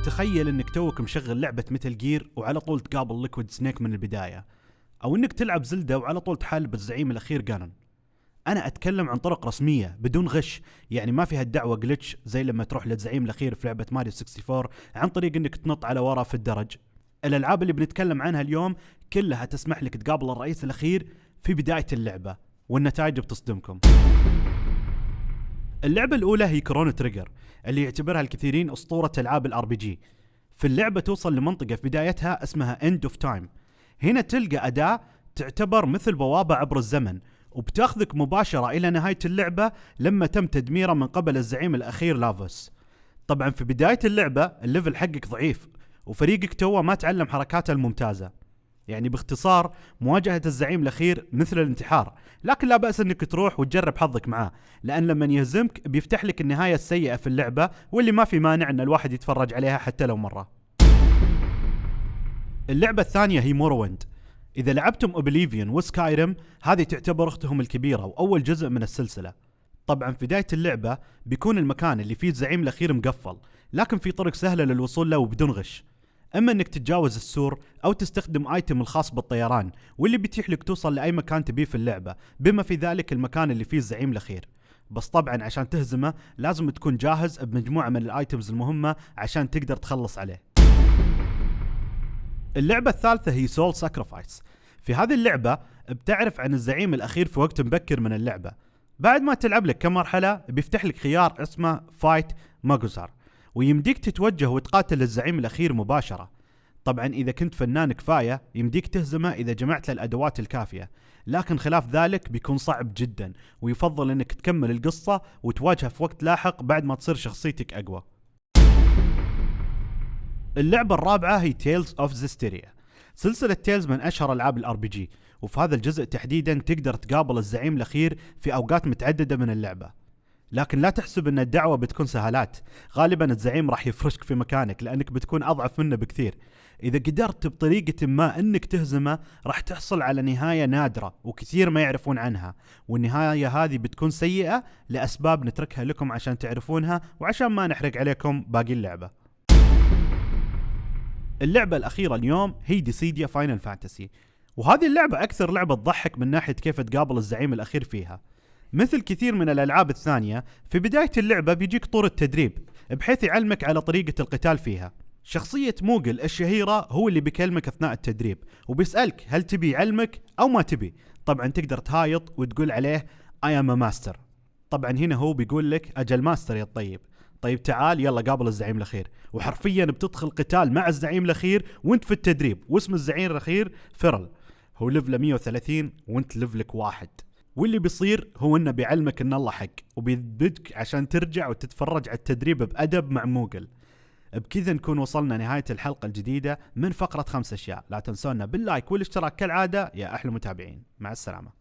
تخيل انك توك مشغل لعبة ميتل جير وعلى طول تقابل ليكويد سنيك من البداية، او انك تلعب زلدة وعلى طول تحارب الزعيم الاخير جانون. انا اتكلم عن طرق رسمية بدون غش، يعني ما فيها الدعوة جلتش زي لما تروح للزعيم الاخير في لعبة ماريو 64 عن طريق انك تنط على ورا في الدرج. الالعاب اللي بنتكلم عنها اليوم كلها تسمح لك تقابل الرئيس الاخير في بداية اللعبة، والنتائج بتصدمكم. اللعبة الأولى هي كرونو تريجر، اللي يعتبرها الكثيرين أسطورة ألعاب الار بي جي. في اللعبة توصل لمنطقة في بدايتها اسمها End of Time. هنا تلقى أداة تعتبر مثل بوابة عبر الزمن، وبتاخذك مباشرة إلى نهاية اللعبة لما تم تدميره من قبل الزعيم الأخير لافوس. طبعا في بداية اللعبة الليفل حقك ضعيف، وفريقك توه ما تعلم حركاته الممتازة. يعني باختصار مواجهة الزعيم الأخير مثل الانتحار، لكن لا بأس انك تروح وتجرب حظك معاه، لأن لما يهزمك بيفتح لك النهاية السيئة في اللعبة، واللي ما في مانع ان الواحد يتفرج عليها حتى لو مرة. اللعبة الثانية هي مورويند. إذا لعبتم اوبليفيون وسكايرم، هذه تعتبر أختهم الكبيرة وأول جزء من السلسلة. طبعا في بداية اللعبة بيكون المكان اللي فيه الزعيم الأخير مقفل، لكن في طرق سهلة للوصول له وبدون غش. اما انك تتجاوز السور او تستخدم ايتم الخاص بالطيران، واللي بيتيح لك توصل لاي مكان تبيه في اللعبة، بما في ذلك المكان اللي فيه الزعيم الاخير. بس طبعا عشان تهزمه لازم تكون جاهز بمجموعة من الايتمز المهمة عشان تقدر تخلص عليه. اللعبة الثالثة هي سول ساكريفايس. في هذه اللعبة بتعرف عن الزعيم الاخير في وقت مبكر من اللعبة. بعد ما تلعب لك كم مرحلة بيفتح لك خيار اسمه فايت ماجوزار، ويمديك تتوجه وتقاتل الزعيم الأخير مباشرة. طبعا إذا كنت فنان كفاية يمديك تهزمه إذا جمعت له الأدوات الكافية، لكن خلاف ذلك بيكون صعب جدا، ويفضل أنك تكمل القصة وتواجهه في وقت لاحق بعد ما تصير شخصيتك أقوى. اللعبة الرابعة هي تيلز اوف زيستيريا. سلسلة تيلز من أشهر ألعاب الار بي جي، وفي هذا الجزء تحديدا تقدر تقابل الزعيم الأخير في أوقات متعددة من اللعبة. لكن لا تحسب ان الدعوة بتكون سهالات، غالبا الزعيم راح يفرشك في مكانك لانك بتكون اضعف منه بكثير. اذا قدرت بطريقة ما انك تهزمه راح تحصل على نهاية نادرة وكثير ما يعرفون عنها، والنهاية هذه بتكون سيئة لاسباب نتركها لكم عشان تعرفونها وعشان ما نحرق عليكم باقي اللعبة. اللعبة الاخيرة اليوم هي ديسيديا فاينل فانتسي، وهذه اللعبة اكثر لعبة تضحك من ناحية كيف تقابل الزعيم الاخير فيها. مثل كثير من الألعاب الثانية، في بداية اللعبة بيجيك طور التدريب بحيث يعلمك على طريقة القتال فيها. شخصية موغل الشهيرة هو اللي بيكلمك أثناء التدريب، وبيسألك هل تبي يعلمك أو ما تبي. طبعا تقدر تهايط وتقول عليه I am a master. طبعا هنا هو بيقول لك أجل ماستر يا الطيب، طيب تعال يلا قابل الزعيم الأخير. وحرفيا بتدخل قتال مع الزعيم الأخير وانت في التدريب، واسم الزعيم الأخير فيرل، هو ليفله 130 وانت ليفلك 1. واللي بيصير هو انه بيعلمك ان الله حق، وبيثبتك عشان ترجع وتتفرج على التدريب بأدب مع موغل. بكذا نكون وصلنا نهاية الحلقة الجديدة من فقرة 5 أشياء. لا تنسونا باللايك والاشتراك كالعادة يا أحلى متابعين. مع السلامة.